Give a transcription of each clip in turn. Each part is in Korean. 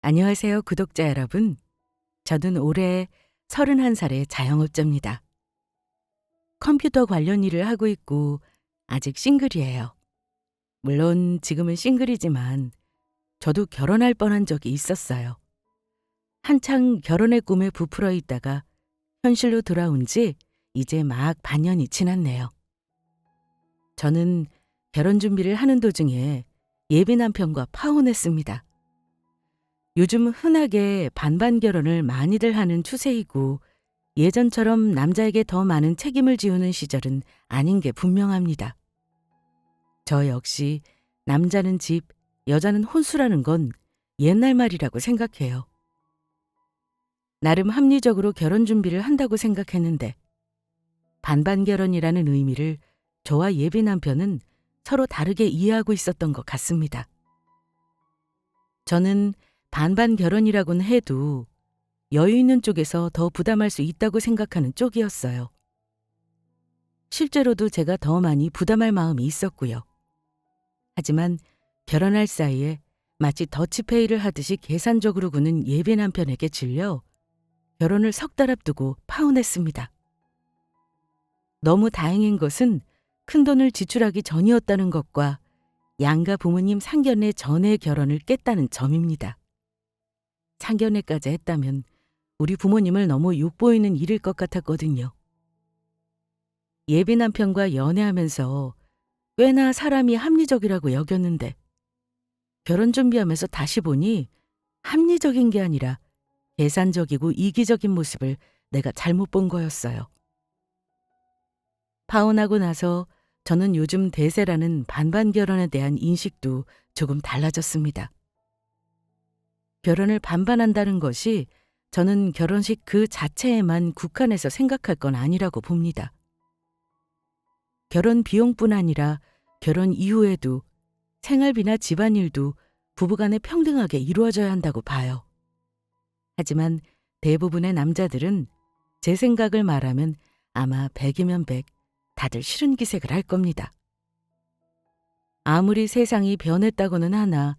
안녕하세요, 구독자 여러분. 저는 올해 31살의 자영업자입니다. 컴퓨터 관련 일을 하고 있고 아직 싱글이에요. 물론 지금은 싱글이지만 저도 결혼할 뻔한 적이 있었어요. 한창 결혼의 꿈에 부풀어 있다가 현실로 돌아온 지 이제 막 반년이 지났네요. 저는 결혼 준비를 하는 도중에 예비 남편과 파혼했습니다. 요즘 흔하게 반반 결혼을 많이들 하는 추세이고 예전처럼 남자에게 더 많은 책임을 지우는 시절은 아닌 게 분명합니다. 저 역시 남자는 집, 여자는 혼수라는 건 옛날 말이라고 생각해요. 나름 합리적으로 결혼 준비를 한다고 생각했는데 반반 결혼이라는 의미를 저와 예비 남편은 서로 다르게 이해하고 있었던 것 같습니다. 저는 반반 결혼이라고는 해도 여유 있는 쪽에서 더 부담할 수 있다고 생각하는 쪽이었어요. 실제로도 제가 더 많이 부담할 마음이 있었고요. 하지만 결혼할 사이에 마치 더치페이를 하듯이 계산적으로 구는 예비 남편에게 질려 결혼을 석 달 앞두고 파혼했습니다. 너무 다행인 것은 큰돈을 지출하기 전이었다는 것과 양가 부모님 상견례 전에 결혼을 깼다는 점입니다. 상견례까지 했다면 우리 부모님을 너무 욕보이는 일일 것 같았거든요. 예비 남편과 연애하면서 꽤나 사람이 합리적이라고 여겼는데 결혼 준비하면서 다시 보니 합리적인 게 아니라 계산적이고 이기적인 모습을 내가 잘못 본 거였어요. 파혼하고 나서 저는 요즘 대세라는 반반 결혼에 대한 인식도 조금 달라졌습니다. 결혼을 반반한다는 것이 저는 결혼식 그 자체에만 국한해서 생각할 건 아니라고 봅니다. 결혼 비용뿐 아니라 결혼 이후에도 생활비나 집안일도 부부간에 평등하게 이루어져야 한다고 봐요. 하지만 대부분의 남자들은 제 생각을 말하면 아마 100이면 100, 다들 싫은 기색을 할 겁니다. 아무리 세상이 변했다고는 하나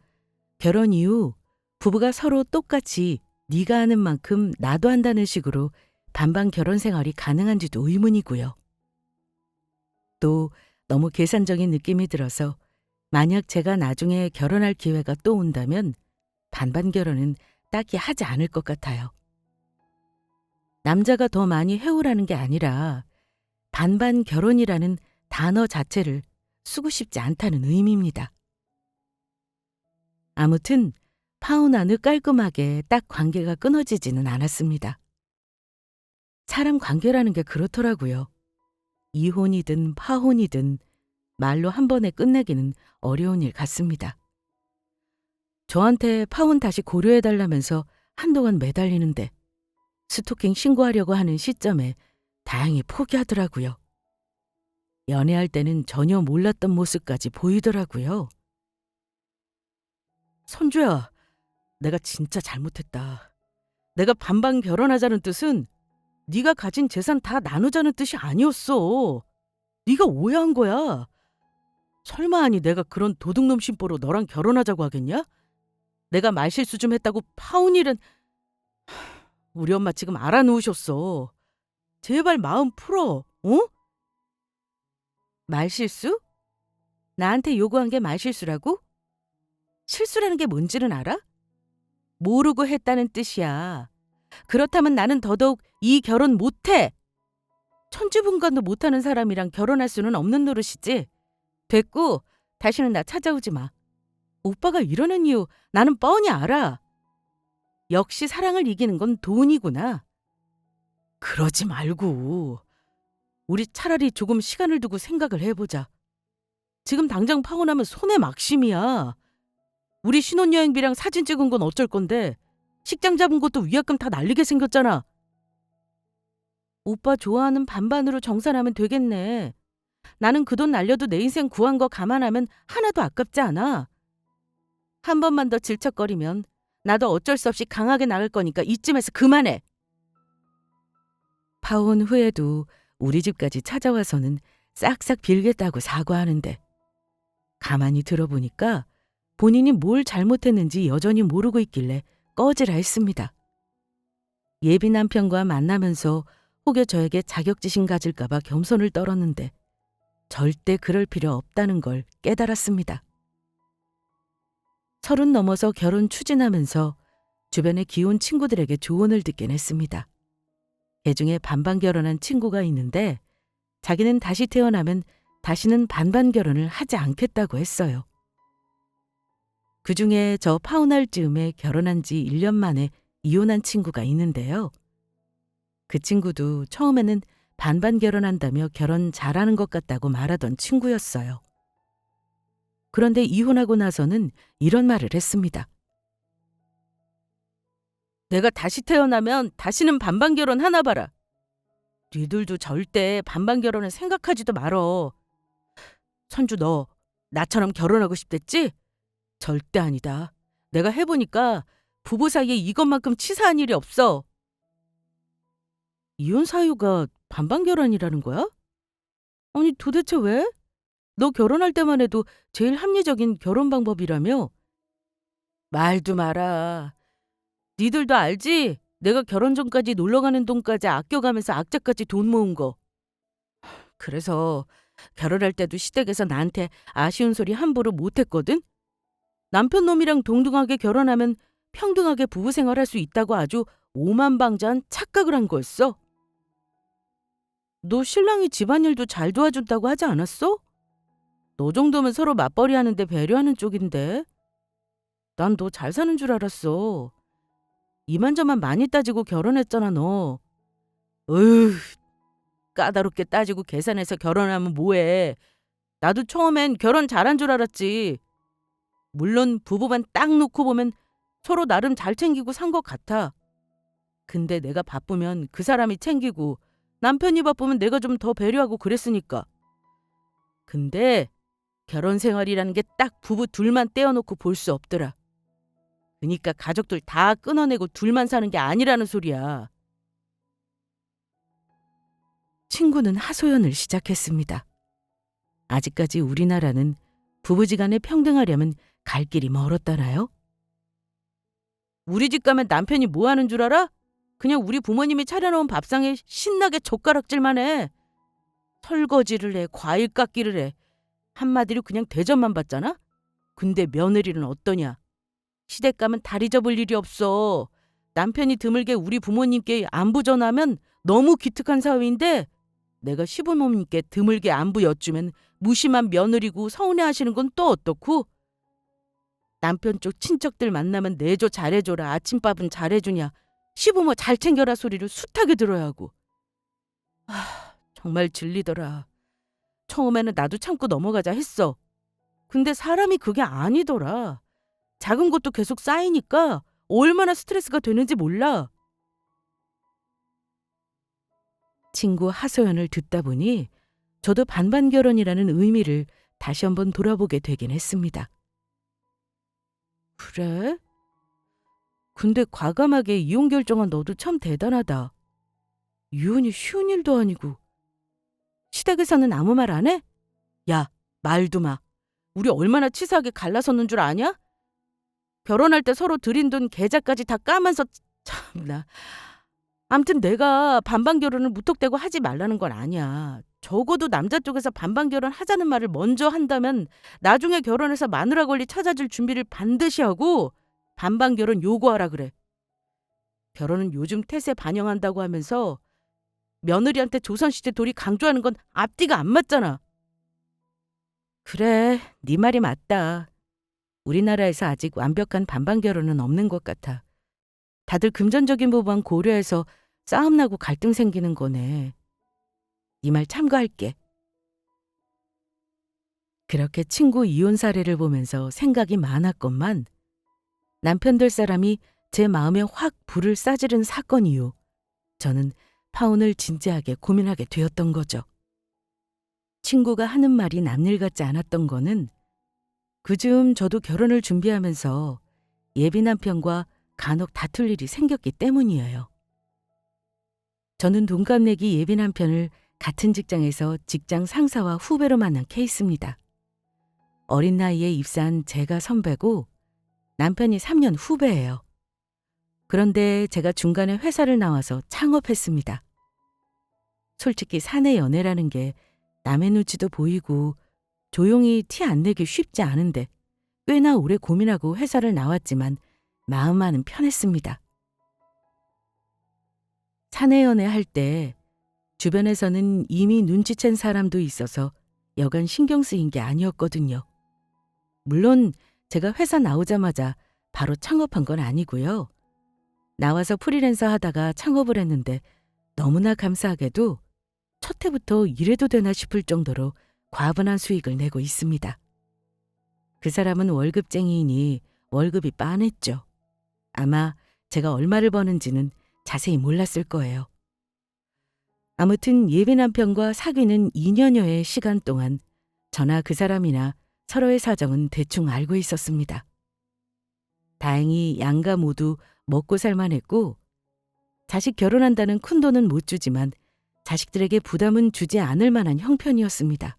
결혼 이후 부부가 서로 똑같이 네가 하는 만큼 나도 한다는 식으로 반반 결혼 생활이 가능한지도 의문이고요. 또 너무 계산적인 느낌이 들어서 만약 제가 나중에 결혼할 기회가 또 온다면 반반 결혼은 딱히 하지 않을 것 같아요. 남자가 더 많이 해오라는 게 아니라 반반 결혼이라는 단어 자체를 쓰고 싶지 않다는 의미입니다. 아무튼 파혼한 후 깔끔하게 딱 관계가 끊어지지는 않았습니다. 사람 관계라는 게 그렇더라고요. 이혼이든 파혼이든 말로 한 번에 끝내기는 어려운 일 같습니다. 저한테 파혼 다시 고려해달라면서 한동안 매달리는데 스토킹 신고하려고 하는 시점에 다행히 포기하더라고요. 연애할 때는 전혀 몰랐던 모습까지 보이더라고요. 선주야, 내가 진짜 잘못했다. 내가 반반 결혼하자는 뜻은 네가 가진 재산 다 나누자는 뜻이 아니었어. 네가 오해한 거야. 설마 아니 내가 그런 도둑놈 심보로 너랑 결혼하자고 하겠냐? 내가 말실수 좀 했다고 파혼이란... 우리 엄마 지금 알아놓으셨어. 제발 마음 풀어, 어? 말실수? 나한테 요구한 게 말실수라고? 실수라는 게 뭔지는 알아? 모르고 했다는 뜻이야. 그렇다면 나는 더더욱 이 결혼 못해. 천지분간도 못하는 사람이랑 결혼할 수는 없는 노릇이지. 됐고 다시는 나 찾아오지 마. 오빠가 이러는 이유 나는 뻔히 알아. 역시 사랑을 이기는 건 돈이구나. 그러지 말고 우리 차라리 조금 시간을 두고 생각을 해보자. 지금 당장 파혼하면 손해 막심이야. 우리 신혼여행비랑 사진 찍은 건 어쩔 건데 식장 잡은 것도 위약금 다 날리게 생겼잖아. 오빠 좋아하는 반반으로 정산하면 되겠네. 나는 그 돈 날려도 내 인생 구한 거 감안하면 하나도 아깝지 않아. 한 번만 더 질척거리면 나도 어쩔 수 없이 강하게 나갈 거니까 이쯤에서 그만해. 파혼 후에도 우리 집까지 찾아와서는 싹싹 빌겠다고 사과하는데 가만히 들어보니까 본인이 뭘 잘못했는지 여전히 모르고 있길래 꺼지라 했습니다. 예비 남편과 만나면서 혹여 저에게 자격지심 가질까 봐 겸손을 떨었는데 절대 그럴 필요 없다는 걸 깨달았습니다. 30 넘어서 결혼 추진하면서 주변의 기혼 친구들에게 조언을 듣긴 했습니다. 그중에 반반 결혼한 친구가 있는데 자기는 다시 태어나면 다시는 반반 결혼을 하지 않겠다고 했어요. 그중에 저 파혼할 즈음에 결혼한 지 1년 만에 이혼한 친구가 있는데요. 그 친구도 처음에는 반반 결혼한다며 결혼 잘하는 것 같다고 말하던 친구였어요. 그런데 이혼하고 나서는 이런 말을 했습니다. 내가 다시 태어나면 다시는 반반 결혼 하나 봐라. 니들도 절대 반반 결혼을 생각하지도 말어. 선주 너 나처럼 결혼하고 싶댔지? 절대 아니다. 내가 해보니까 부부 사이에 이것만큼 치사한 일이 없어. 이혼 사유가 반반 결혼이라는 거야? 아니 도대체 왜? 너 결혼할 때만 해도 제일 합리적인 결혼 방법이라며? 말도 마라. 니들도 알지? 내가 결혼 전까지 놀러가는 돈까지 아껴가면서 악착같이 돈 모은 거. 그래서 결혼할 때도 시댁에서 나한테 아쉬운 소리 함부로 못했거든? 남편 놈이랑 동등하게 결혼하면 평등하게 부부 생활할 수 있다고 아주 오만방자한 착각을 한 거였어. 너 신랑이 집안일도 잘 도와준다고 하지 않았어? 너 정도면 서로 맞벌이 하는데 배려하는 쪽인데. 난 너 잘 사는 줄 알았어. 이만저만 많이 따지고 결혼했잖아 너. 으휴, 까다롭게 따지고 계산해서 결혼하면 뭐해. 나도 처음엔 결혼 잘한 줄 알았지. 물론 부부만 딱 놓고 보면 서로 나름 잘 챙기고 산 것 같아. 근데 내가 바쁘면 그 사람이 챙기고 남편이 바쁘면 내가 좀 더 배려하고 그랬으니까. 근데 결혼 생활이라는 게 딱 부부 둘만 떼어놓고 볼 수 없더라. 그러니까 가족들 다 끊어내고 둘만 사는 게 아니라는 소리야. 친구는 하소연을 시작했습니다. 아직까지 우리나라는 부부지간에 평등하려면 갈 길이 멀었다나요? 우리 집 가면 남편이 뭐 하는 줄 알아? 그냥 우리 부모님이 차려놓은 밥상에 신나게 젓가락질만 해. 설거지를 해, 과일 깎기를 해. 한마디로 그냥 대접만 받잖아? 근데 며느리는 어떠냐? 시댁 가면 다리 접을 일이 없어. 남편이 드물게 우리 부모님께 안부 전하면 너무 기특한 사위인데 내가 시부모님께 드물게 안부 여쭈면 무심한 며느리고 서운해하시는 건 또 어떻고? 남편 쪽 친척들 만나면 내조 잘해줘라. 아침밥은 잘해주냐. 시부모 잘 챙겨라 소리를 숱하게 들어야 하고. 정말 질리더라. 처음에는 나도 참고 넘어가자 했어. 근데 사람이 그게 아니더라. 작은 것도 계속 쌓이니까 얼마나 스트레스가 되는지 몰라. 친구 하소연을 듣다 보니 저도 반반 결혼이라는 의미를 다시 한번 돌아보게 되긴 했습니다. 그래? 근데 과감하게 이혼 결정한 너도 참 대단하다. 이혼이 쉬운 일도 아니고. 시댁에서는 아무 말 안 해? 야, 말도 마. 우리 얼마나 치사하게 갈라섰는 줄 아냐? 결혼할 때 서로 들인 돈 계좌까지 다 까면서 참나. 암튼 내가 반반 결혼을 무턱대고 하지 말라는 건 아니야. 적어도 남자 쪽에서 반반 결혼 하자는 말을 먼저 한다면 나중에 결혼해서 마누라 권리 찾아줄 준비를 반드시 하고 반반 결혼 요구하라 그래. 결혼은 요즘 태세 반영한다고 하면서 며느리한테 조선시대 도리 강조하는 건 앞뒤가 안 맞잖아. 그래, 네 말이 맞다. 우리나라에서 아직 완벽한 반반 결혼은 없는 것 같아. 다들 금전적인 부분 고려해서 싸움 나고 갈등 생기는 거네. 네 말 참고할게. 그렇게 친구 이혼 사례를 보면서 생각이 많았건만 남편 될 사람이 제 마음에 확 불을 싸지른 사건 이후 저는 파혼을 진지하게 고민하게 되었던 거죠. 친구가 하는 말이 남일 같지 않았던 거는 그즈음 저도 결혼을 준비하면서 예비 남편과 간혹 다툴 일이 생겼기 때문이에요. 저는 동갑내기 예비 남편을 같은 직장에서 직장 상사와 후배로 만난 케이스입니다. 어린 나이에 입사한 제가 선배고 남편이 3년 후배예요. 그런데 제가 중간에 회사를 나와서 창업했습니다. 솔직히 사내 연애라는 게 남의 눈치도 보이고 조용히 티 안 내기 쉽지 않은데 꽤나 오래 고민하고 회사를 나왔지만 마음만은 편했습니다. 사내 연애할 때 주변에서는 이미 눈치챈 사람도 있어서 여간 신경 쓰인 게 아니었거든요. 물론 제가 회사 나오자마자 바로 창업한 건 아니고요. 나와서 프리랜서 하다가 창업을 했는데 너무나 감사하게도 첫 해부터 이래도 되나 싶을 정도로 과분한 수익을 내고 있습니다. 그 사람은 월급쟁이이니 월급이 빤했죠. 아마 제가 얼마를 버는지는 자세히 몰랐을 거예요. 아무튼 예비 남편과 사귀는 2년여의 시간 동안 저나 그 사람이나 서로의 사정은 대충 알고 있었습니다. 다행히 양가 모두 먹고 살만했고 자식 결혼한다는 큰돈은 못 주지만 자식들에게 부담은 주지 않을 만한 형편이었습니다.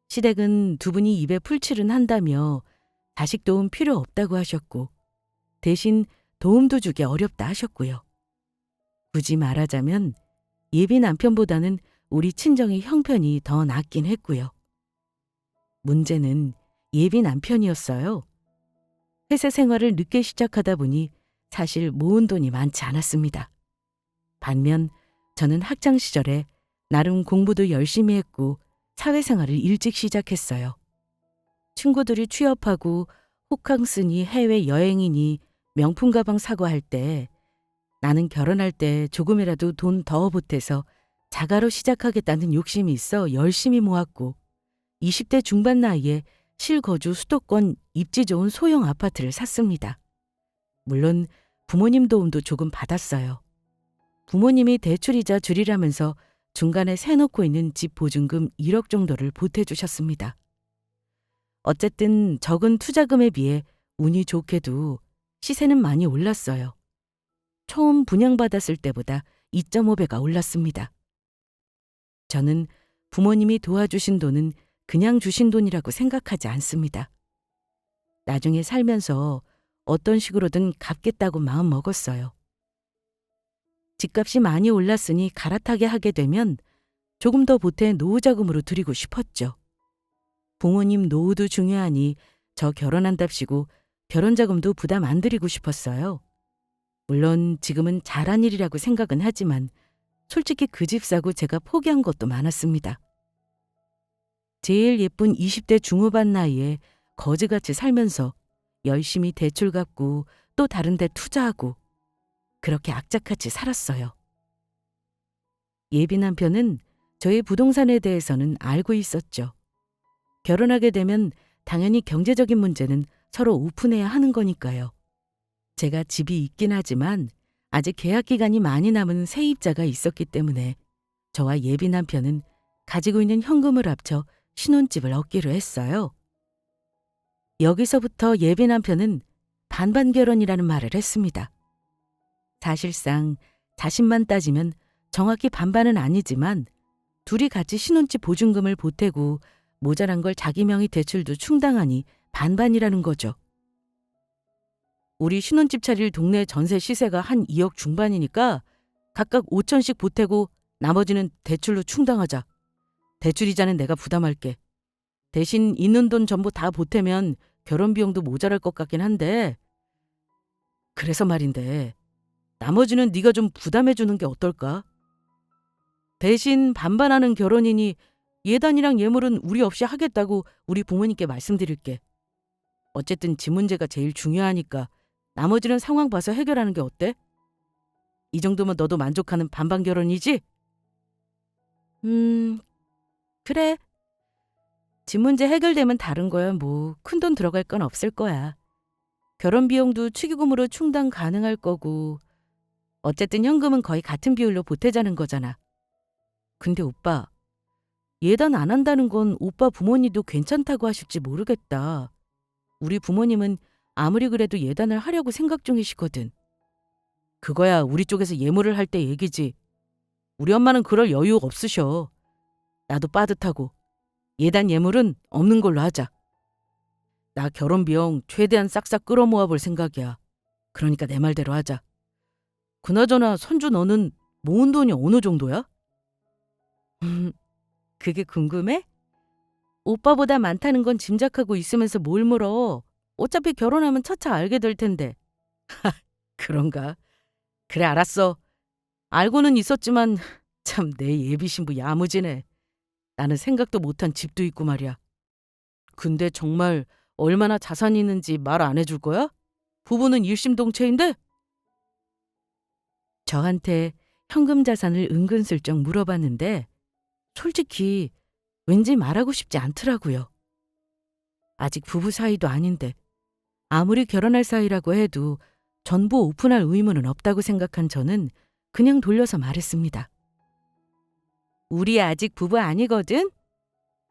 시댁은 두 분이 입에 풀칠은 한다며 자식 도움 필요 없다고 하셨고 대신 도움도 주기 어렵다 하셨고요. 굳이 말하자면 예비 남편보다는 우리 친정의 형편이 더 낫긴 했고요. 문제는 예비 남편이었어요. 회사 생활을 늦게 시작하다 보니 사실 모은 돈이 많지 않았습니다. 반면 저는 학창 시절에 나름 공부도 열심히 했고 사회생활을 일찍 시작했어요. 친구들이 취업하고 호캉스니 해외여행이니 명품 가방 사고 할 때 나는 결혼할 때 조금이라도 돈 더 보태서 자가로 시작하겠다는 욕심이 있어 열심히 모았고 20대 중반 나이에 실거주 수도권 입지 좋은 소형 아파트를 샀습니다. 물론 부모님 도움도 조금 받았어요. 부모님이 대출이자 줄이라면서 중간에 세놓고 있는 집 보증금 1억 정도를 보태주셨습니다. 어쨌든 적은 투자금에 비해 운이 좋게도 시세는 많이 올랐어요. 처음 분양받았을 때보다 2.5배가 올랐습니다. 저는 부모님이 도와주신 돈은 그냥 주신 돈이라고 생각하지 않습니다. 나중에 살면서 어떤 식으로든 갚겠다고 마음 먹었어요. 집값이 많이 올랐으니 갈아타게 하게 되면 조금 더 보태 노후자금으로 드리고 싶었죠. 부모님 노후도 중요하니 저 결혼한답시고 결혼자금도 부담 안 드리고 싶었어요. 물론 지금은 잘한 일이라고 생각은 하지만 솔직히 그 집 사고 제가 포기한 것도 많았습니다. 제일 예쁜 20대 중후반 나이에 거지같이 살면서 열심히 대출 갚고 또 다른 데 투자하고 그렇게 악착같이 살았어요. 예비 남편은 저의 부동산에 대해서는 알고 있었죠. 결혼하게 되면 당연히 경제적인 문제는 서로 오픈해야 하는 거니까요. 제가 집이 있긴 하지만 아직 계약 기간이 많이 남은 세입자가 있었기 때문에 저와 예비 남편은 가지고 있는 현금을 합쳐 신혼집을 얻기로 했어요. 여기서부터 예비 남편은 반반 결혼이라는 말을 했습니다. 사실상 자신만 따지면 정확히 반반은 아니지만 둘이 같이 신혼집 보증금을 보태고 모자란 걸 자기 명의 대출도 충당하니 반반이라는 거죠. 우리 신혼집 차릴 동네 전세 시세가 한 2억 중반이니까 각각 5천씩 보태고 나머지는 대출로 충당하자. 대출이자는 내가 부담할게. 대신 있는 돈 전부 다 보태면 결혼 비용도 모자랄 것 같긴 한데 그래서 말인데 나머지는 네가 좀 부담해 주는 게 어떨까? 대신 반반하는 결혼이니 예단이랑 예물은 우리 없이 하겠다고 우리 부모님께 말씀드릴게. 어쨌든 집 문제가 제일 중요하니까 나머지는 상황 봐서 해결하는 게 어때? 이 정도면 너도 만족하는 반반 결혼이지? 그래. 집 문제 해결되면 다른 거야 뭐. 큰돈 들어갈 건 없을 거야. 결혼 비용도 축의금으로 충당 가능할 거고 어쨌든 현금은 거의 같은 비율로 보태자는 거잖아. 근데 오빠, 예단 안 한다는 건 오빠 부모님도 괜찮다고 하실지 모르겠다. 우리 부모님은 아무리 그래도 예단을 하려고 생각 중이시거든. 그거야 우리 쪽에서 예물을 할 때 얘기지. 우리 엄마는 그럴 여유 없으셔. 나도 빠듯하고 예단 예물은 없는 걸로 하자. 나 결혼 비용 최대한 싹싹 끌어모아 볼 생각이야. 그러니까 내 말대로 하자. 그나저나 선주 너는 모은 돈이 어느 정도야? 그게 궁금해? 오빠보다 많다는 건 짐작하고 있으면서 뭘 물어. 어차피 결혼하면 차차 알게 될 텐데. 그런가? 그래 알았어. 알고는 있었지만 참 내 예비 신부 야무지네. 나는 생각도 못한 집도 있고 말이야. 근데 정말 얼마나 자산이 있는지 말 안 해줄 거야? 부부는 일심동체인데? 저한테 현금 자산을 은근슬쩍 물어봤는데 솔직히 왠지 말하고 싶지 않더라고요. 아직 부부 사이도 아닌데 아무리 결혼할 사이라고 해도 전부 오픈할 의무는 없다고 생각한 저는 그냥 돌려서 말했습니다. 우리 아직 부부 아니거든?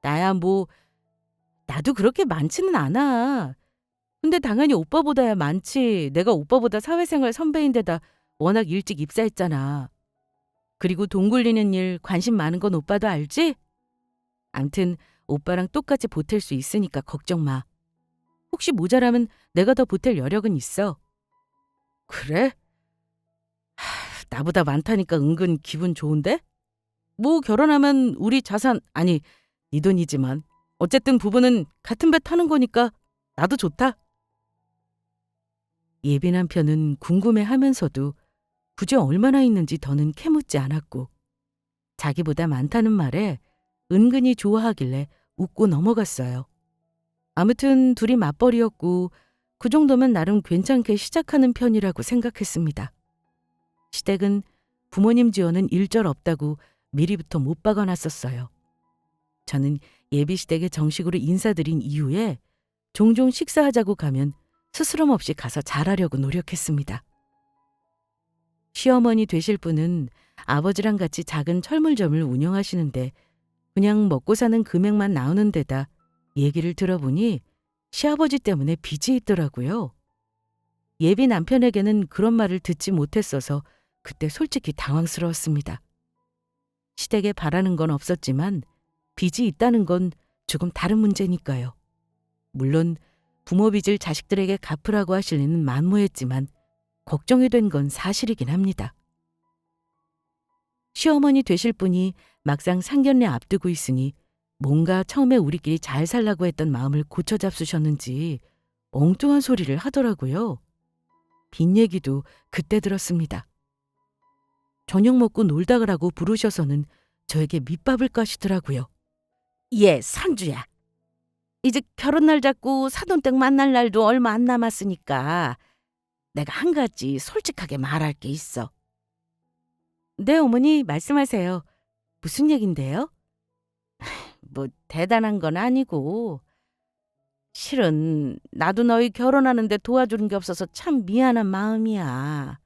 나야 뭐 나도 그렇게 많지는 않아. 근데 당연히 오빠보다야 많지. 내가 오빠보다 사회생활 선배인데다 워낙 일찍 입사했잖아. 그리고 돈 굴리는 일 관심 많은 건 오빠도 알지? 암튼 오빠랑 똑같이 보탤 수 있으니까 걱정 마. 혹시 모자라면 내가 더 보탤 여력은 있어. 그래? 나보다 많다니까 은근 기분 좋은데? 뭐 결혼하면 우리 자산, 아니 네 돈이지만 어쨌든 부부는 같은 배 타는 거니까 나도 좋다. 예비 남편은 궁금해하면서도 굳이 얼마나 있는지 더는 캐묻지 않았고 자기보다 많다는 말에 은근히 좋아하길래 웃고 넘어갔어요. 아무튼 둘이 맞벌이였고 그 정도면 나름 괜찮게 시작하는 편이라고 생각했습니다. 시댁은 부모님 지원은 일절 없다고 미리부터 못 박아놨었어요. 저는 예비 시댁에 정식으로 인사드린 이후에 종종 식사하자고 가면 스스럼 없이 가서 잘하려고 노력했습니다. 시어머니 되실 분은 아버지랑 같이 작은 철물점을 운영하시는데 그냥 먹고 사는 금액만 나오는 데다 얘기를 들어보니 시아버지 때문에 빚이 있더라고요. 예비 남편에게는 그런 말을 듣지 못했어서 그때 솔직히 당황스러웠습니다. 시댁에 바라는 건 없었지만 빚이 있다는 건 조금 다른 문제니까요. 물론 부모 빚을 자식들에게 갚으라고 하실 리는 만무했지만 걱정이 된 건 사실이긴 합니다. 시어머니 되실 분이 막상 상견례 앞두고 있으니 뭔가 처음에 우리끼리 잘 살라고 했던 마음을 고쳐 잡수셨는지 엉뚱한 소리를 하더라고요. 빚 얘기도 그때 들었습니다. 저녁 먹고 놀다 가라고 부르셔서는 저에게 밑밥을 까시더라고요. 예, 선주야. 이제 결혼날 잡고 사돈댁 만날 날도 얼마 안 남았으니까 내가 한 가지 솔직하게 말할 게 있어. 네, 어머니 말씀하세요. 무슨 얘긴데요? 뭐 대단한 건 아니고 실은 나도 너희 결혼하는데 도와주는 게 없어서 참 미안한 마음이야.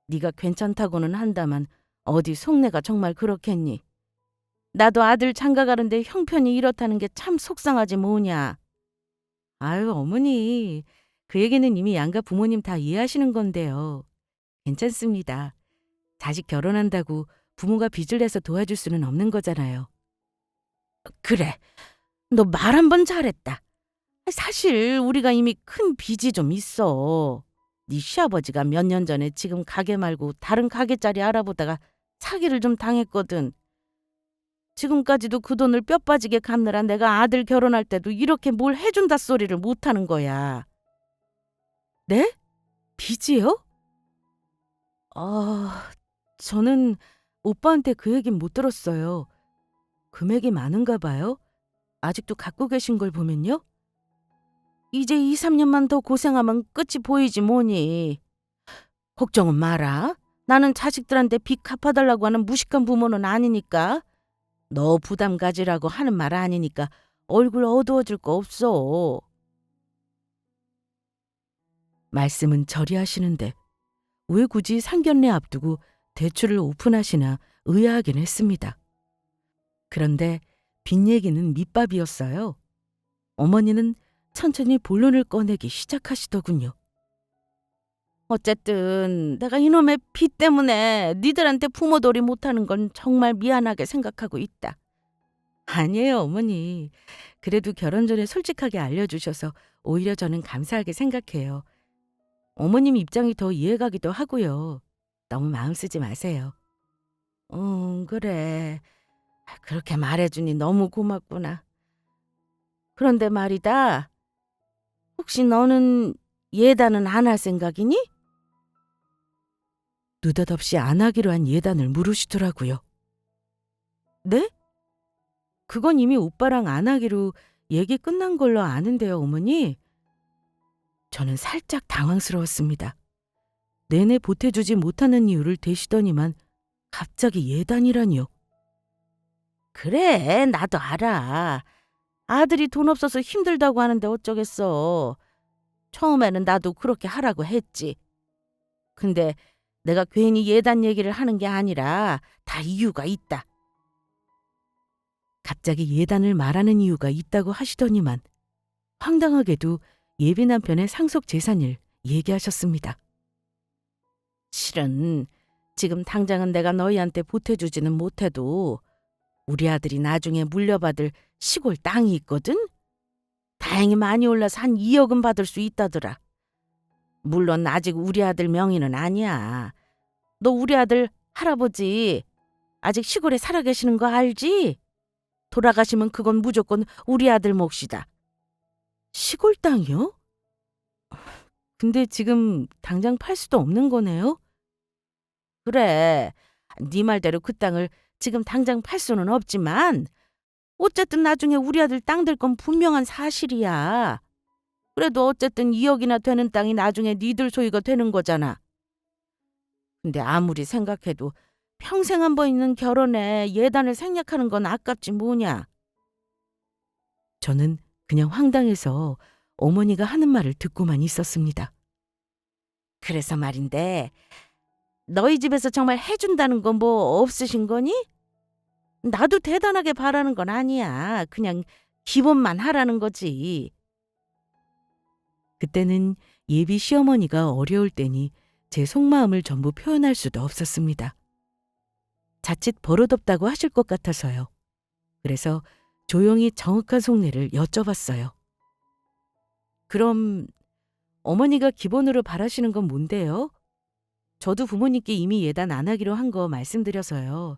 네가 괜찮다고는 한다만 어디 속내가 정말 그렇겠니? 나도 아들 장가가는데 형편이 이렇다는 게 참 속상하지 뭐냐. 아유 어머니 그 얘기는 이미 양가 부모님 다 이해하시는 건데요. 괜찮습니다. 자식 결혼한다고 부모가 빚을 내서 도와줄 수는 없는 거잖아요. 그래, 너 말 한 번 잘했다. 사실 우리가 이미 큰 빚이 좀 있어. 네 시아버지가 몇 년 전에 지금 가게 말고 다른 가게짜리 알아보다가 사기를 좀 당했거든. 지금까지도 그 돈을 뼈 빠지게 갚느라 내가 아들 결혼할 때도 이렇게 뭘 해준다 소리를 못하는 거야. 네? 빚이요? 저는 오빠한테 그 얘긴 못 들었어요. 금액이 많은가 봐요? 아직도 갖고 계신 걸 보면요? 이제 2, 3년만 더 고생하면 끝이 보이지 뭐니. 걱정은 마라. 나는 자식들한테 빚 갚아달라고 하는 무식한 부모는 아니니까. 너 부담 가지라고 하는 말 아니니까 얼굴 어두워질 거 없어. 말씀은 저리 하시는데 왜 굳이 상견례 앞두고 대출을 오픈하시나 의아하긴 했습니다. 그런데 빚 얘기는 밑밥이었어요. 어머니는 천천히 본론을 꺼내기 시작하시더군요. 어쨌든 내가 이놈의 빚 때문에 니들한테 부모돌이 못하는 건 정말 미안하게 생각하고 있다. 아니에요, 어머니. 그래도 결혼 전에 솔직하게 알려주셔서 오히려 저는 감사하게 생각해요. 어머님 입장이 더 이해가기도 하고요. 너무 마음 쓰지 마세요. 그래. 그렇게 말해주니 너무 고맙구나. 그런데 말이다. 혹시 너는 예단은 안 할 생각이니? 느닷없이 안 하기로 한 예단을 물으시더라고요. 네? 그건 이미 오빠랑 안 하기로 얘기 끝난 걸로 아는데요, 어머니. 저는 살짝 당황스러웠습니다. 내내 보태주지 못하는 이유를 대시더니만 갑자기 예단이라니요. 그래, 나도 알아. 아들이 돈 없어서 힘들다고 하는데 어쩌겠어. 처음에는 나도 그렇게 하라고 했지. 근데 내가 괜히 예단 얘기를 하는 게 아니라 다 이유가 있다. 갑자기 예단을 말하는 이유가 있다고 하시더니만 황당하게도 예비 남편의 상속 재산을 얘기하셨습니다. 실은 지금 당장은 내가 너희한테 보태주지는 못해도 우리 아들이 나중에 물려받을 시골 땅이 있거든? 다행히 많이 올라서 한 2억은 받을 수 있다더라. 물론 아직 우리 아들 명의는 아니야. 너 우리 아들 할아버지 아직 시골에 살아 계시는 거 알지? 돌아가시면 그건 무조건 우리 아들 몫이다. 시골 땅이요? 근데 지금 당장 팔 수도 없는 거네요? 그래. 네 말대로 그 땅을 지금 당장 팔 수는 없지만 어쨌든 나중에 우리 아들 땅 될 건 분명한 사실이야. 그래도 어쨌든 2억이나 되는 땅이 나중에 니들 소유가 되는 거잖아. 근데 아무리 생각해도 평생 한 번 있는 결혼에 예단을 생략하는 건 아깝지 뭐냐. 저는 그냥 황당해서 어머니가 하는 말을 듣고만 있었습니다. 그래서 말인데 너희 집에서 정말 해준다는 건 뭐 없으신 거니? 나도 대단하게 바라는 건 아니야. 그냥 기본만 하라는 거지. 그때는 예비 시어머니가 어려울 때니 제 속마음을 전부 표현할 수도 없었습니다. 자칫 버릇없다고 하실 것 같아서요. 그래서 조용히 정확한 속내를 여쭤봤어요. 그럼 어머니가 기본으로 바라시는 건 뭔데요? 저도 부모님께 이미 예단 안 하기로 한 거 말씀드려서요.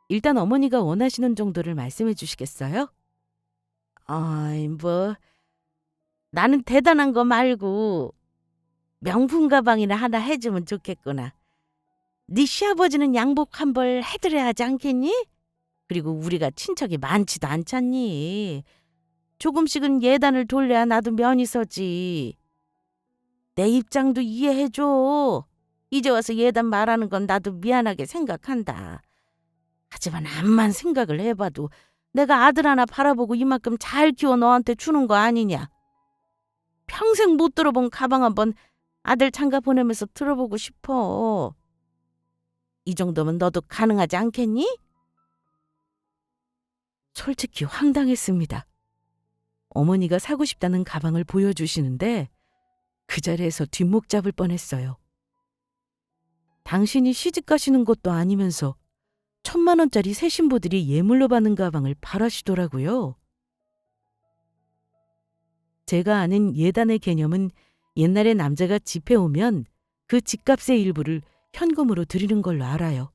일단 어머니가 원하시는 정도를 말씀해 주시겠어요? 아이, 뭐 나는 대단한 거 말고 명품 가방이나 하나 해주면 좋겠구나. 네 시아버지는 양복 한 벌 해드려야 하지 않겠니? 그리고 우리가 친척이 많지도 않잖니. 조금씩은 예단을 돌려야 나도 면이 서지. 내 입장도 이해해줘. 이제 와서 예단 말하는 건 나도 미안하게 생각한다. 하지만 암만 생각을 해봐도 내가 아들 하나 바라보고 이만큼 잘 키워 너한테 주는 거 아니냐. 평생 못 들어본 가방 한번 아들 장가 보내면서 들어보고 싶어. 이 정도면 너도 가능하지 않겠니? 솔직히 황당했습니다. 어머니가 사고 싶다는 가방을 보여주시는데 그 자리에서 뒷목 잡을 뻔했어요. 당신이 시집 가시는 것도 아니면서 1,000만 원짜리 새 신부들이 예물로 받는 가방을 바라시더라고요. 제가 아는 예단의 개념은 옛날에 남자가 집해 오면 그 집값의 일부를 현금으로 드리는 걸로 알아요.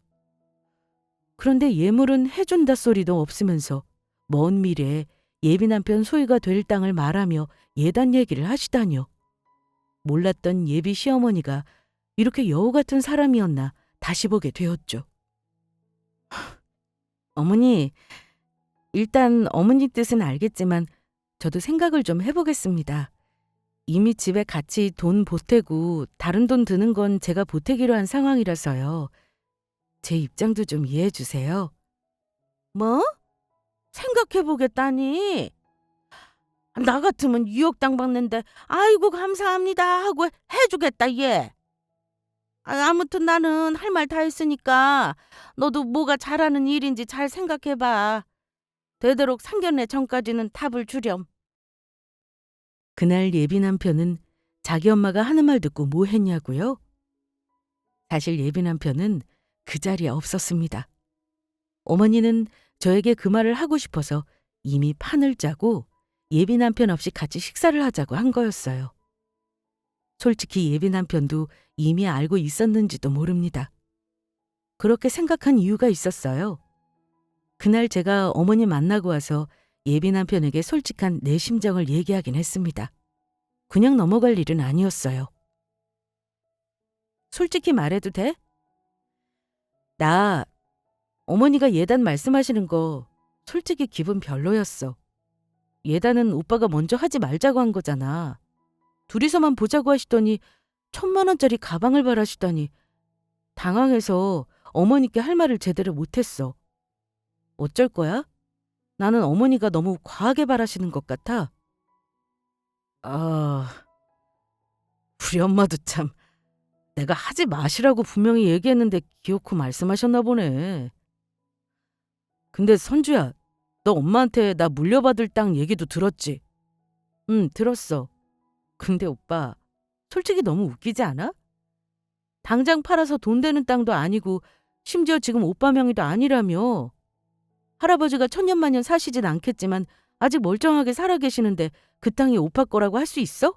그런데 예물은 해준다 소리도 없으면서 먼 미래에 예비 남편 소유가 될 땅을 말하며 예단 얘기를 하시다니요. 몰랐던 예비 시어머니가 이렇게 여우 같은 사람이었나 다시 보게 되었죠. 어머니, 일단 어머니 뜻은 알겠지만 저도 생각을 좀 해보겠습니다. 이미 집에 같이 돈 보태고 다른 돈 드는 건 제가 보태기로 한 상황이라서요. 제 입장도 좀 이해해 주세요. 뭐? 생각해보겠다니? 나 같으면 2억 땅 받는데 아이고 감사합니다 하고 해주겠다 얘. 아무튼 나는 할 말 다 했으니까 너도 뭐가 잘하는 일인지 잘 생각해봐. 되도록 상견례 전까지는 답을 주렴. 그날 예비 남편은 자기 엄마가 하는 말 듣고 뭐 했냐고요? 사실 예비 남편은 그 자리에 없었습니다. 어머니는 저에게 그 말을 하고 싶어서 이미 판을 짜고 예비 남편 없이 같이 식사를 하자고 한 거였어요. 솔직히 예비 남편도 이미 알고 있었는지도 모릅니다. 그렇게 생각한 이유가 있었어요. 그날 제가 어머니 만나고 와서 예비 남편에게 솔직한 내 심정을 얘기하긴 했습니다. 그냥 넘어갈 일은 아니었어요. 솔직히 말해도 돼? 나 어머니가 예단 말씀하시는 거 솔직히 기분 별로였어. 예단은 오빠가 먼저 하지 말자고 한 거잖아. 둘이서만 보자고 하시더니 1,000만 원짜리 가방을 바라시다니 당황해서 어머니께 할 말을 제대로 못했어. 어쩔 거야? 나는 어머니가 너무 과하게 바라시는 것 같아. 아, 우리 엄마도 참 내가 하지 마시라고 분명히 얘기했는데 기어코 말씀하셨나 보네. 근데 선주야, 너 엄마한테 나 물려받을 땅 얘기도 들었지? 응, 들었어. 근데 오빠, 솔직히 너무 웃기지 않아? 당장 팔아서 돈 되는 땅도 아니고 심지어 지금 오빠 명의도 아니라며. 할아버지가 천년만년 사시진 않겠지만 아직 멀쩡하게 살아 계시는데 그 땅이 오빠 거라고 할 수 있어?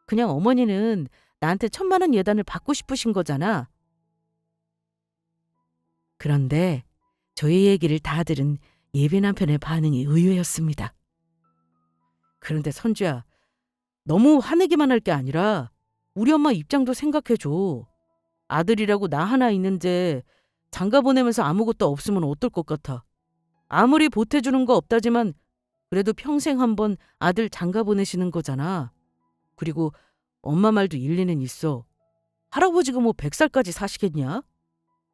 그냥 어머니는 나한테 1,000만 원 예단을 받고 싶으신 거잖아. 그런데 저희 얘기를 다 들은 예비 남편의 반응이 의외였습니다. 그런데 선주야, 너무 화내기만 할 게 아니라 우리 엄마 입장도 생각해줘. 아들이라고 나 하나 있는데 장가 보내면서 아무것도 없으면 어떨 것 같아. 아무리 보태주는 거 없다지만 그래도 평생 한번 아들 장가 보내시는 거잖아. 그리고 엄마 말도 일리는 있어. 할아버지가 뭐 100살까지 사시겠냐?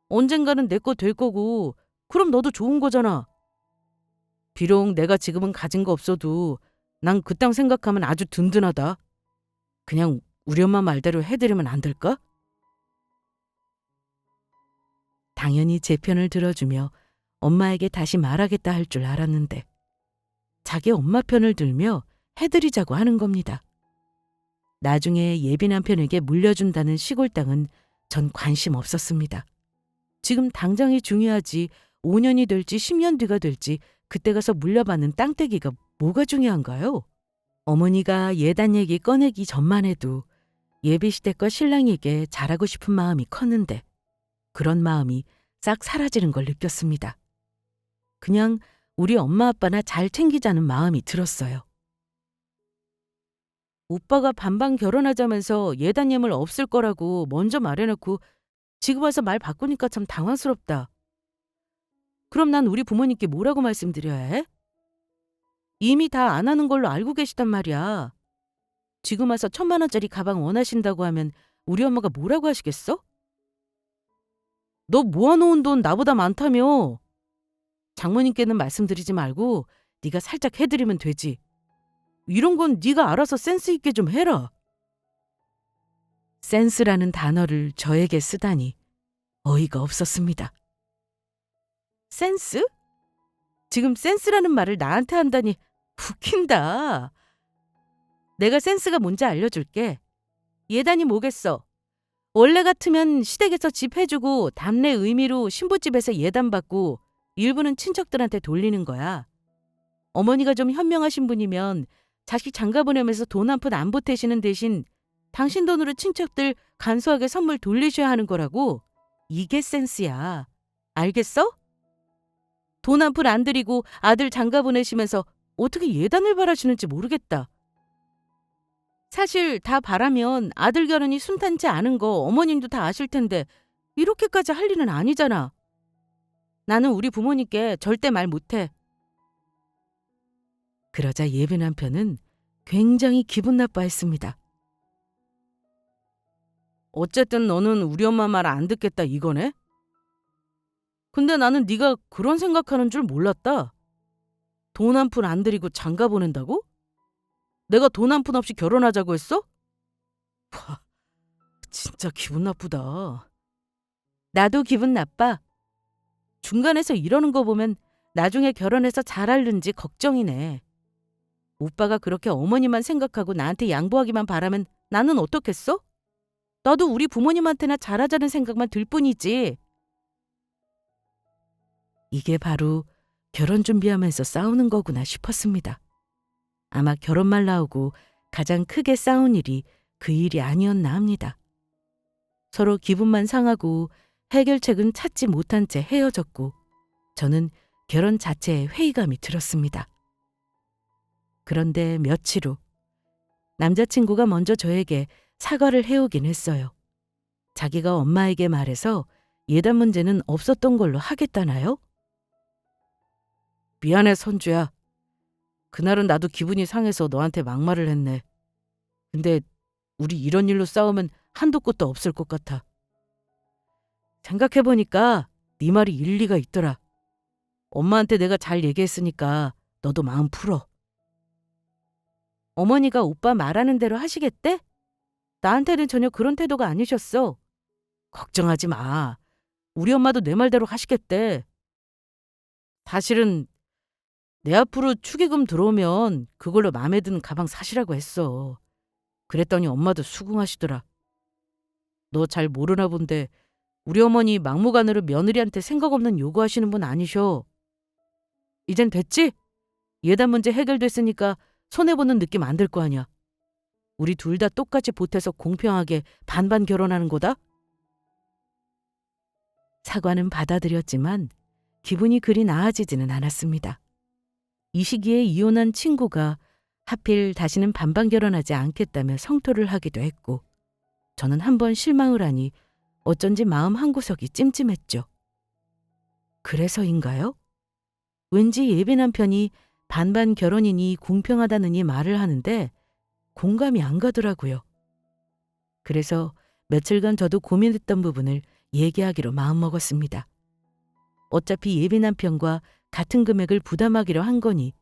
언젠가는 내 거 될 거고 그럼 너도 좋은 거잖아. 비록 내가 지금은 가진 거 없어도 난 그 땅 생각하면 아주 든든하다. 그냥 우리 엄마 말대로 해드리면 안 될까? 당연히 제 편을 들어주며 엄마에게 다시 말하겠다 할 줄 알았는데 자기 엄마 편을 들며 해드리자고 하는 겁니다. 나중에 예비 남편에게 물려준다는 시골 땅은 전 관심 없었습니다. 지금 당장이 중요하지 5년이 될지 10년 뒤가 될지 그때 가서 물려받는 땅떼기가 뭐가 중요한가요? 어머니가 예단 얘기 꺼내기 전만 해도 예비시댁과 신랑에게 잘하고 싶은 마음이 컸는데 그런 마음이 싹 사라지는 걸 느꼈습니다. 그냥 우리 엄마 아빠나 잘 챙기자는 마음이 들었어요. 오빠가 반반 결혼하자면서 예단 예물 없을 거라고 먼저 말해놓고 지금 와서 말 바꾸니까 참 당황스럽다. 그럼 난 우리 부모님께 뭐라고 말씀드려야 해? 이미 다 안 하는 걸로 알고 계시단 말이야. 지금 와서 1,000만 원짜리 가방 원하신다고 하면 우리 엄마가 뭐라고 하시겠어? 너 모아놓은 돈 나보다 많다며. 장모님께는 말씀드리지 말고 네가 살짝 해드리면 되지. 이런 건 네가 알아서 센스 있게 좀 해라. 센스라는 단어를 저에게 쓰다니 어이가 없었습니다. 센스? 지금 센스라는 말을 나한테 한다니 웃긴다. 내가 센스가 뭔지 알려줄게. 예단이 뭐겠어? 원래 같으면 시댁에서 집 해주고 답례 의미로 신부집에서 예단 받고 일부는 친척들한테 돌리는 거야. 어머니가 좀 현명하신 분이면 자식 장가 보내면서 돈 한 푼 안 보태시는 대신 당신 돈으로 친척들 간소하게 선물 돌리셔야 하는 거라고. 이게 센스야. 알겠어? 돈 한 푼 안 드리고 아들 장가 보내시면서 어떻게 예단을 바라시는지 모르겠다. 사실 다 바라면 아들 결혼이 순탄치 않은 거 어머님도 다 아실 텐데 이렇게까지 할 일은 아니잖아. 나는 우리 부모님께 절대 말 못해. 그러자 예비 남편은 굉장히 기분 나빠했습니다. 어쨌든 너는 우리 엄마 말 안 듣겠다 이거네? 근데 나는 네가 그런 생각하는 줄 몰랐다. 돈 한 푼 안 들이고 장가 보낸다고? 내가 돈 한 푼 없이 결혼하자고 했어? 와, 진짜 기분 나쁘다. 나도 기분 나빠. 중간에서 이러는 거 보면 나중에 결혼해서 잘할는지 걱정이네. 오빠가 그렇게 어머니만 생각하고 나한테 양보하기만 바라면 나는 어떻겠어? 나도 우리 부모님한테나 잘하자는 생각만 들 뿐이지. 이게 바로 결혼 준비하면서 싸우는 거구나 싶었습니다. 아마 결혼말 나오고 가장 크게 싸운 일이 그 일이 아니었나 합니다. 서로 기분만 상하고 해결책은 찾지 못한 채 헤어졌고 저는 결혼 자체에 회의감이 들었습니다. 그런데 며칠 후 남자친구가 먼저 저에게 사과를 해오긴 했어요. 자기가 엄마에게 말해서 예단 문제는 없었던 걸로 하겠다나요? 미안해, 선주야. 그날은 나도 기분이 상해서 너한테 막말을 했네. 근데 우리 이런 일로 싸우면 한도 끝도 없을 것 같아. 생각해보니까 네 말이 일리가 있더라. 엄마한테 내가 잘 얘기했으니까 너도 마음 풀어. 어머니가 오빠 말하는 대로 하시겠대? 나한테는 전혀 그런 태도가 아니셨어. 걱정하지 마. 우리 엄마도 내 말대로 하시겠대. 사실은 내 앞으로 축의금 들어오면 그걸로 마음에 드는 가방 사시라고 했어. 그랬더니 엄마도 수긍하시더라. 너 잘 모르나 본데 우리 어머니 막무가내로 며느리한테 생각 없는 요구하시는 분 아니셔. 이젠 됐지? 예단 문제 해결됐으니까 손해보는 느낌 안 들 거 아니야. 우리 둘 다 똑같이 보태서 공평하게 반반 결혼하는 거다? 사과는 받아들였지만 기분이 그리 나아지지는 않았습니다. 이 시기에 이혼한 친구가 하필 다시는 반반 결혼하지 않겠다며 성토를 하기도 했고 저는 한번 실망을 하니 어쩐지 마음 한구석이 찜찜했죠. 그래서인가요? 왠지 예비 남편이 반반 결혼이니 공평하다느니 말을 하는데 공감이 안 가더라고요. 그래서 며칠간 저도 고민했던 부분을 얘기하기로 마음먹었습니다. 어차피 예비 남편과 같은 금액을 부담하기로 한 거니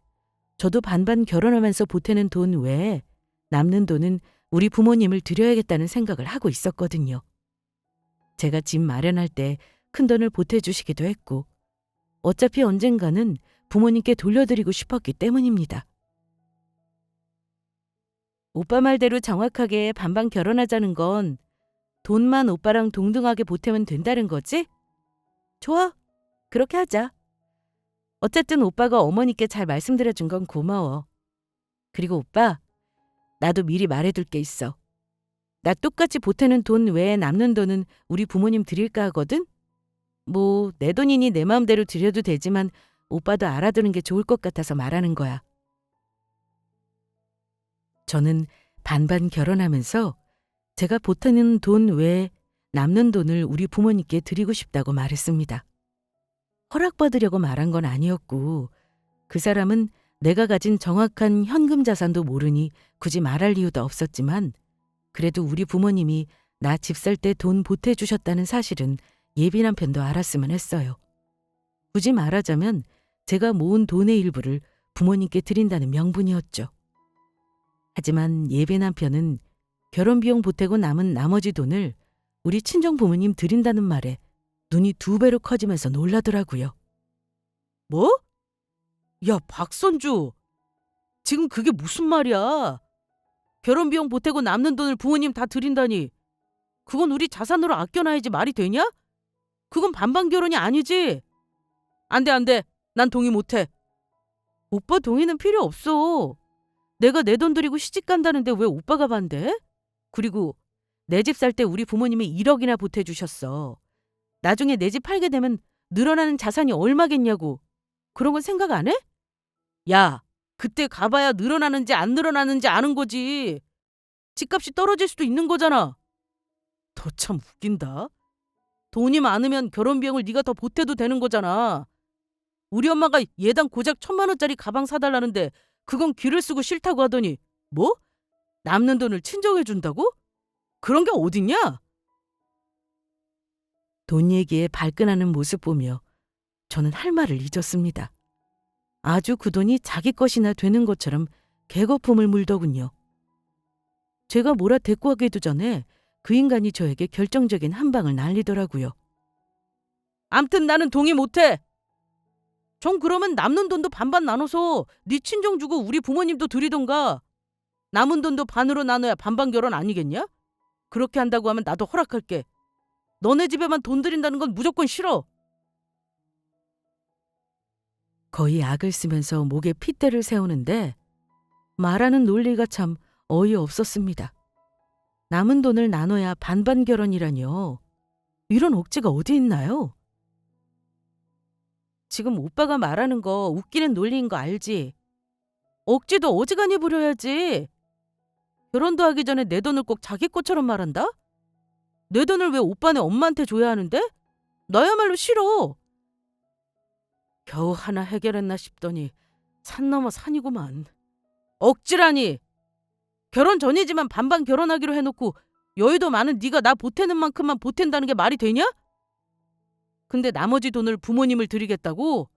저도 반반 결혼하면서 보태는 돈 외에 남는 돈은 우리 부모님을 드려야겠다는 생각을 하고 있었거든요. 제가 집 마련할 때 큰돈을 보태주시기도 했고 어차피 언젠가는 부모님께 돌려드리고 싶었기 때문입니다. 오빠 말대로 정확하게 반반 결혼하자는 건 돈만 오빠랑 동등하게 보태면 된다는 거지? 좋아. 그렇게 하자. 어쨌든 오빠가 어머니께 잘 말씀드려준 건 고마워. 그리고 오빠, 나도 미리 말해둘 게 있어. 나 똑같이 보태는 돈 외에 남는 돈은 우리 부모님 드릴까 하거든? 뭐 내 돈이니 내 마음대로 드려도 되지만 오빠도 알아두는 게 좋을 것 같아서 말하는 거야. 저는 반반 결혼하면서 제가 보태는 돈 외에 남는 돈을 우리 부모님께 드리고 싶다고 말했습니다. 허락받으려고 말한 건 아니었고 그 사람은 내가 가진 정확한 현금 자산도 모르니 굳이 말할 이유도 없었지만 그래도 우리 부모님이 나 집 살 때 돈 보태주셨다는 사실은 예비 남편도 알았으면 했어요. 굳이 말하자면 제가 모은 돈의 일부를 부모님께 드린다는 명분이었죠. 하지만 예비 남편은 결혼비용 보태고 남은 나머지 돈을 우리 친정 부모님 드린다는 말에 눈이 2배로 커지면서 놀라더라고요. 뭐? 야, 박선주. 지금 그게 무슨 말이야? 결혼비용 보태고 남는 돈을 부모님 다 드린다니. 그건 우리 자산으로 아껴놔야지 말이 되냐? 그건 반반 결혼이 아니지. 안 돼, 안 돼. 난 동의 못해. 오빠 동의는 필요 없어. 내가 내 돈 들이고 시집 간다는데 왜 오빠가 반대? 그리고 내 집 살 때 우리 부모님이 1억이나 보태주셨어. 나중에 내 집 팔게 되면 늘어나는 자산이 얼마겠냐고. 그런 건 생각 안 해? 야, 그때 가봐야 늘어나는지 안 늘어나는지 아는 거지. 집값이 떨어질 수도 있는 거잖아. 너 참 웃긴다. 돈이 많으면 결혼비용을 네가 더 보태도 되는 거잖아. 우리 엄마가 예당 고작 1,000만 원짜리 가방 사달라는데 그건 귀를 쓰고 싫다고 하더니 뭐? 남는 돈을 친정해 준다고? 그런 게 어딨냐? 돈 얘기에 발끈하는 모습 보며 저는 할 말을 잊었습니다. 아주 그 돈이 자기 것이나 되는 것처럼 개거품을 물더군요. 제가 뭐라 대꾸하기도 전에 그 인간이 저에게 결정적인 한 방을 날리더라고요. 암튼 나는 동의 못해. 전 그러면 남는 돈도 반반 나눠서 네 친정 주고 우리 부모님도 드리던가. 남은 돈도 반으로 나눠야 반반 결혼 아니겠냐? 그렇게 한다고 하면 나도 허락할게. 너네 집에만 돈 들인다는 건 무조건 싫어. 거의 악을 쓰면서 목에 핏대를 세우는데 말하는 논리가 참 어이없었습니다. 남은 돈을 나눠야 반반 결혼이라뇨. 이런 억지가 어디 있나요? 지금 오빠가 말하는 거 웃기는 논리인 거 알지? 억지도 어지간히 부려야지. 결혼도 하기 전에 내 돈을 꼭 자기 것처럼 말한다? 내 돈을 왜 오빠네 엄마한테 줘야 하는데? 나야말로 싫어. 겨우 하나 해결했나 싶더니 산 넘어 산이구만. 억지라니. 결혼 전이지만 반반 결혼하기로 해놓고 여유도 많은 네가 나 보태는 만큼만 보탠다는 게 말이 되냐? 근데 나머지 돈을 부모님을 드리겠다고?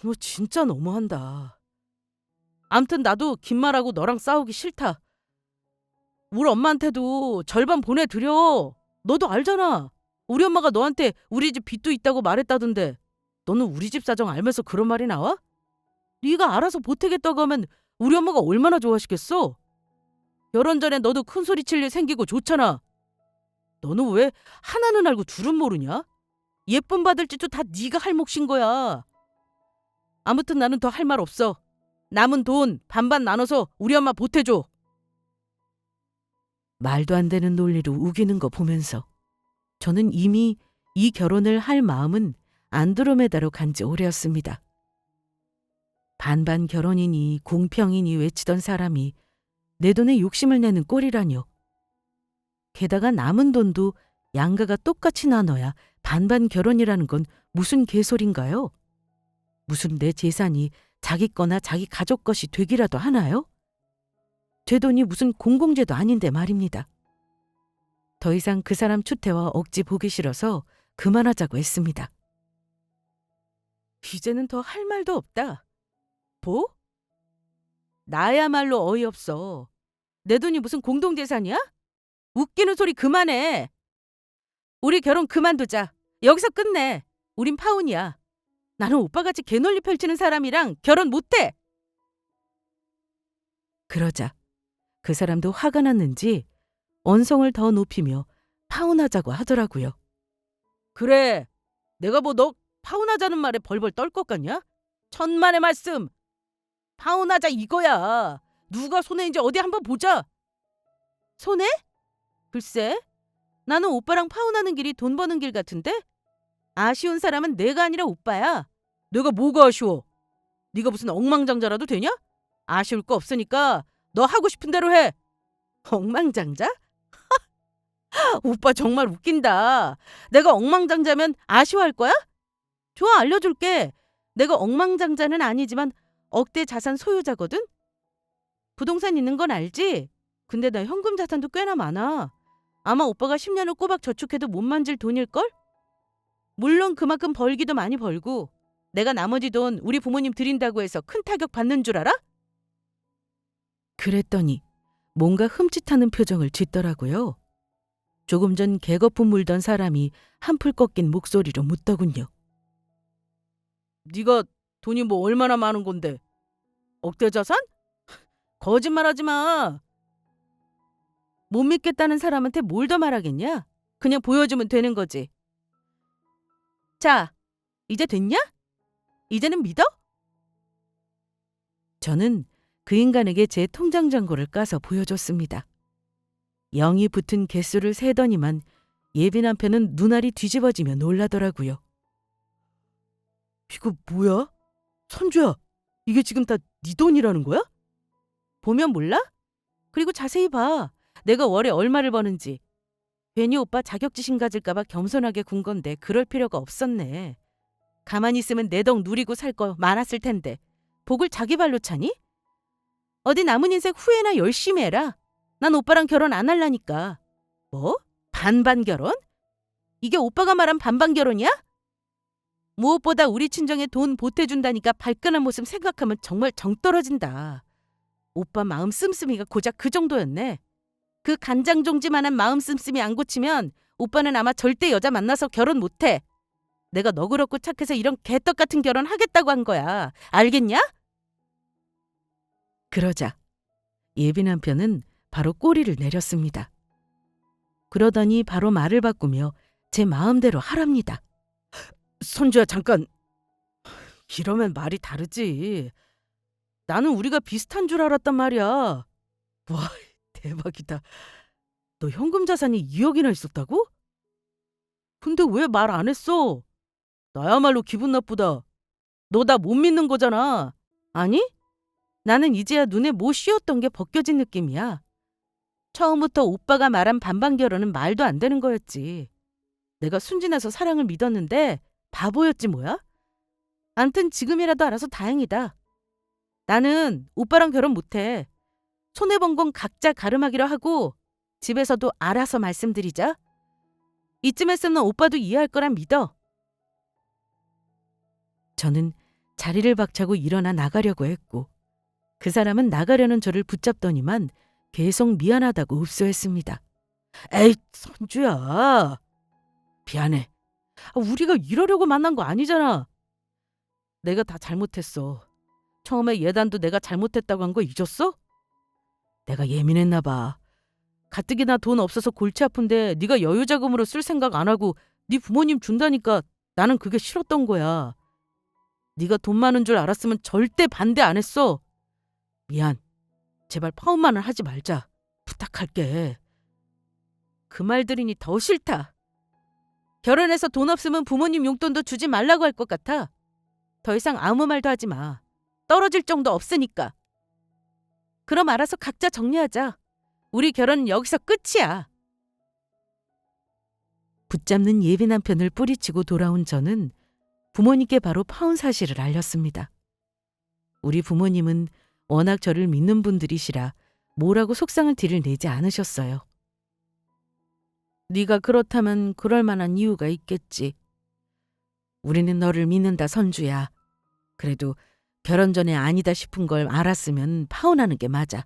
너 진짜 너무한다. 암튼 나도 긴 말하고 너랑 싸우기 싫다. 우리 엄마한테도 절반 보내드려. 너도 알잖아. 우리 엄마가 너한테 우리 집 빚도 있다고 말했다던데 너는 우리 집 사정 알면서 그런 말이 나와? 네가 알아서 보태겠다고 하면 우리 엄마가 얼마나 좋아하시겠어? 결혼 전에 너도 큰 소리 칠 일 생기고 좋잖아. 너는 왜 하나는 알고 둘은 모르냐? 예쁨 받을 짓도 다 네가 할 몫인 거야. 아무튼 나는 더 할 말 없어. 남은 돈 반반 나눠서 우리 엄마 보태줘. 말도 안 되는 논리로 우기는 거 보면서 저는 이미 이 결혼을 할 마음은 안드로메다로 간 지 오래였습니다. 반반 결혼이니 공평이니 외치던 사람이 내 돈에 욕심을 내는 꼴이라뇨. 게다가 남은 돈도 양가가 똑같이 나눠야 반반 결혼이라는 건 무슨 개소린가요? 무슨 내 재산이 자기 거나 자기 가족 것이 되기라도 하나요? 제 돈이 무슨 공공재도 아닌데 말입니다. 더 이상 그 사람 추태와 억지 보기 싫어서 그만하자고 했습니다. 이제는 더 할 말도 없다. 뭐? 나야말로 어이없어. 내 돈이 무슨 공동재산이야? 웃기는 소리 그만해. 우리 결혼 그만두자. 여기서 끝내. 우린 파혼이야. 나는 오빠같이 개논리 펼치는 사람이랑 결혼 못해. 그러자 그 사람도 화가 났는지 언성을 더 높이며 파혼하자고 하더라고요. 그래. 내가 뭐 너 파혼하자는 말에 벌벌 떨 것 같냐? 천만의 말씀. 파혼하자 이거야. 누가 손해인지 어디 한번 보자. 손해? 글쎄. 나는 오빠랑 파혼하는 길이 돈 버는 길 같은데? 아쉬운 사람은 내가 아니라 오빠야. 내가 뭐가 아쉬워? 네가 무슨 억망장자라도 되냐? 아쉬울 거 없으니까 너 하고 싶은 대로 해. 억망장자? 오빠 정말 웃긴다. 내가 억망장자면 아쉬워할 거야? 좋아, 알려줄게. 내가 억망장자는 아니지만 억대 자산 소유자거든? 부동산 있는 건 알지? 근데 나 현금 자산도 꽤나 많아. 아마 오빠가 10년을 꼬박 저축해도 못 만질 돈일걸? 물론 그만큼 벌기도 많이 벌고 내가 나머지 돈 우리 부모님 드린다고 해서 큰 타격 받는 줄 알아? 그랬더니 뭔가 흠칫하는 표정을 짓더라고요. 조금 전 개거품 물던 사람이 한풀 꺾인 목소리로 묻더군요. 네가 돈이 뭐 얼마나 많은 건데? 억대 자산? 거짓말하지 마. 못 믿겠다는 사람한테 뭘 더 말하겠냐? 그냥 보여주면 되는 거지. 자, 이제 됐냐? 이제는 믿어? 저는 그 인간에게 제 통장 잔고를 까서 보여줬습니다. 0이 붙은 개수를 세더니만 예비 남편은 눈알이 뒤집어지며 놀라더라고요. 이거 뭐야? 선주야, 이게 지금 다 네 돈이라는 거야? 보면 몰라? 그리고 자세히 봐. 내가 월에 얼마를 버는지. 괜히 오빠 자격지심 가질까 봐 겸손하게 군 건데 그럴 필요가 없었네. 가만히 있으면 내 덕 누리고 살 거 많았을 텐데 복을 자기 발로 차니? 어디 남은 인생 후회나 열심히 해라. 난 오빠랑 결혼 안 할라니까. 뭐? 반반 결혼? 이게 오빠가 말한 반반 결혼이야? 무엇보다 우리 친정에 돈 보태준다니까 발끈한 모습 생각하면 정말 정 떨어진다. 오빠 마음 씀씀이가 고작 그 정도였네. 그 간장종지만한 마음 씀씀이 안 고치면 오빠는 아마 절대 여자 만나서 결혼 못해. 내가 너그럽고 착해서 이런 개떡 같은 결혼 하겠다고 한 거야. 알겠냐? 그러자 예비 남편은 바로 꼬리를 내렸습니다. 그러더니 바로 말을 바꾸며 제 마음대로 하랍니다. 선주야, 잠깐. 이러면 말이 다르지. 나는 우리가 비슷한 줄 알았단 말이야. 와, 대박이다. 너 현금 자산이 2억이나 있었다고? 근데 왜 말 안 했어? 나야말로 기분 나쁘다. 너 나 못 믿는 거잖아. 아니? 나는 이제야 눈에 못 씌었던 게 벗겨진 느낌이야. 처음부터 오빠가 말한 반반 결혼은 말도 안 되는 거였지. 내가 순진해서 사랑을 믿었는데 바보였지 뭐야? 암튼 지금이라도 알아서 다행이다. 나는 오빠랑 결혼 못해. 손해본 건 각자 가름하기로 하고 집에서도 알아서 말씀드리자. 이쯤에서는 오빠도 이해할 거란 믿어. 저는 자리를 박차고 일어나 나가려고 했고 그 사람은 나가려는 저를 붙잡더니만 계속 미안하다고 읍소했습니다. 에이, 선주야. 미안해. 우리가 이러려고 만난 거 아니잖아. 내가 다 잘못했어. 처음에 예단도 내가 잘못했다고 한 거 잊었어? 내가 예민했나 봐. 가뜩이나 돈 없어서 골치 아픈데 네가 여유 자금으로 쓸 생각 안 하고 네 부모님 준다니까 나는 그게 싫었던 거야. 네가 돈 많은 줄 알았으면 절대 반대 안 했어. 미안. 제발 파혼만은 하지 말자. 부탁할게. 그 말 들으니 더 싫다. 결혼해서 돈 없으면 부모님 용돈도 주지 말라고 할 것 같아. 더 이상 아무 말도 하지 마. 떨어질 정도 없으니까. 그럼 알아서 각자 정리하자. 우리 결혼은 여기서 끝이야. 붙잡는 예비 남편을 뿌리치고 돌아온 저는 부모님께 바로 파혼 사실을 알렸습니다. 우리 부모님은 워낙 저를 믿는 분들이시라 뭐라고 속상한 티를 내지 않으셨어요. 네가 그렇다면 그럴 만한 이유가 있겠지. 우리는 너를 믿는다, 선주야. 그래도 결혼 전에 아니다 싶은 걸 알았으면 파혼하는 게 맞아.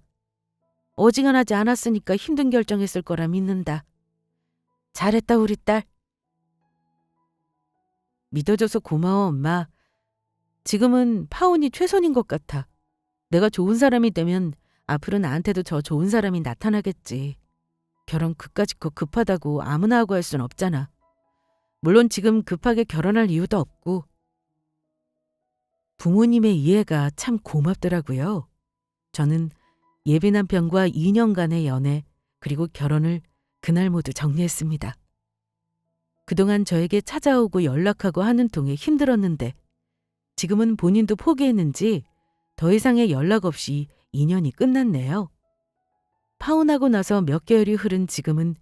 어지간하지 않았으니까 힘든 결정했을 거라 믿는다. 잘했다, 우리 딸. 믿어줘서 고마워, 엄마. 지금은 파혼이 최선인 것 같아. 내가 좋은 사람이 되면 앞으로 나한테도 저 좋은 사람이 나타나겠지. 결혼 그까짓 거 급하다고 아무나 하고 할 순 없잖아. 물론 지금 급하게 결혼할 이유도 없고. 부모님의 이해가 참 고맙더라고요. 저는 예비 남편과 2년간의 연애 그리고 결혼을 그날 모두 정리했습니다. 그동안 저에게 찾아오고 연락하고 하는 통에 힘들었는데 지금은 본인도 포기했는지 더 이상의 연락 없이 2년이 끝났네요. 파혼하고 나서 몇 개월이 흐른 지금은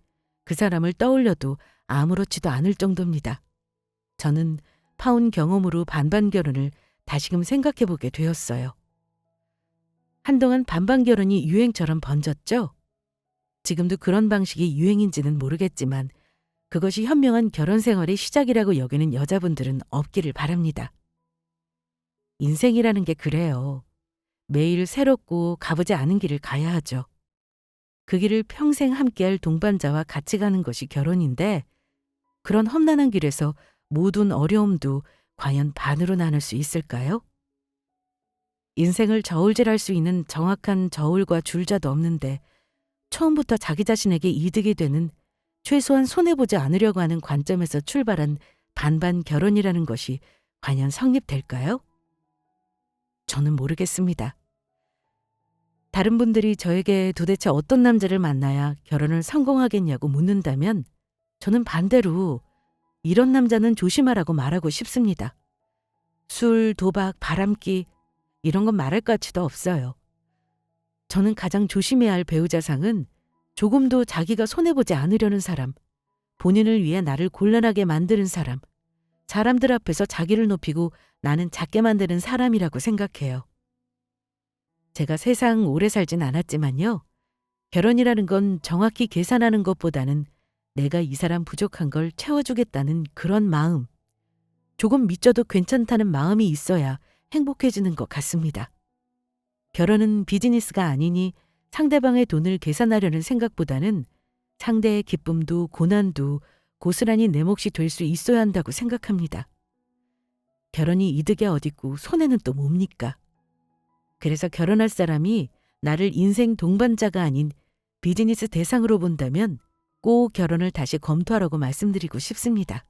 그 사람을 떠올려도 아무렇지도 않을 정도입니다. 저는 파혼 경험으로 반반 결혼을 다시금 생각해보게 되었어요. 한동안 반반 결혼이 유행처럼 번졌죠? 지금도 그런 방식이 유행인지는 모르겠지만 그것이 현명한 결혼 생활의 시작이라고 여기는 여자분들은 없기를 바랍니다. 인생이라는 게 그래요. 매일 새롭고 가보지 않은 길을 가야 하죠. 그 길을 평생 함께할 동반자와 같이 가는 것이 결혼인데 그런 험난한 길에서 모든 어려움도 과연 반으로 나눌 수 있을까요? 인생을 저울질할 수 있는 정확한 저울과 줄자도 없는데 처음부터 자기 자신에게 이득이 되는 최소한 손해보지 않으려고 하는 관점에서 출발한 반반 결혼이라는 것이 과연 성립될까요? 저는 모르겠습니다. 다른 분들이 저에게 도대체 어떤 남자를 만나야 결혼을 성공하겠냐고 묻는다면 저는 반대로 이런 남자는 조심하라고 말하고 싶습니다. 술, 도박, 바람기 이런 건 말할 가치도 없어요. 저는 가장 조심해야 할 배우자상은 조금도 자기가 손해보지 않으려는 사람, 본인을 위해 나를 곤란하게 만드는 사람, 사람들 앞에서 자기를 높이고 나는 작게 만드는 사람이라고 생각해요. 제가 세상 오래 살진 않았지만요. 결혼이라는 건 정확히 계산하는 것보다는 내가 이 사람 부족한 걸 채워주겠다는 그런 마음, 조금 미쳐도 괜찮다는 마음이 있어야 행복해지는 것 같습니다. 결혼은 비즈니스가 아니니 상대방의 돈을 계산하려는 생각보다는 상대의 기쁨도 고난도 고스란히 내 몫이 될 수 있어야 한다고 생각합니다. 결혼이 이득이 어딨고 손해는 또 뭡니까? 그래서 결혼할 사람이 나를 인생 동반자가 아닌 비즈니스 대상으로 본다면 꼭 결혼을 다시 검토하라고 말씀드리고 싶습니다.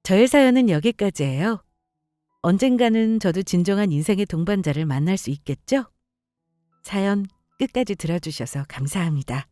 저의 사연은 여기까지예요. 언젠가는 저도 진정한 인생의 동반자를 만날 수 있겠죠? 사연 끝까지 들어주셔서 감사합니다.